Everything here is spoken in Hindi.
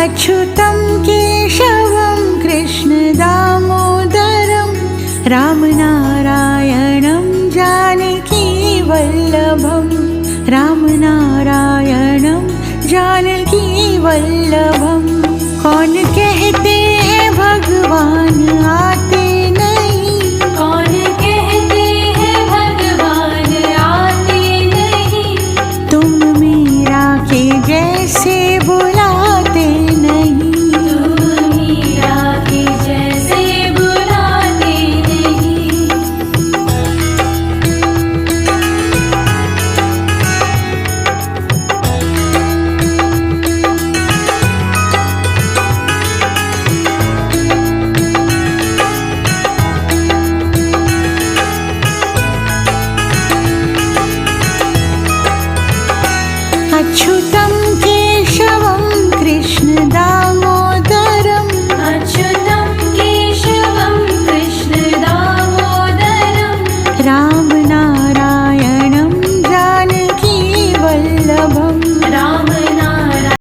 अच्युतं केशवं कृष्णदामोदरं रामनारायणं जानकीवल्लभं रामनारायणं जानकीवल्लभं। कौन कहते हैं भगवान आते नहीं, कौन कहते हैं भगवान आते नहीं, तुम मीरा के जैसे बुलाते नहीं, तुम मीरा के जैसे बुलाते नहीं। अच्युतं केशवं कृष्णदामोदरं अच्युतं केशवं कृष्णदामोदरं राम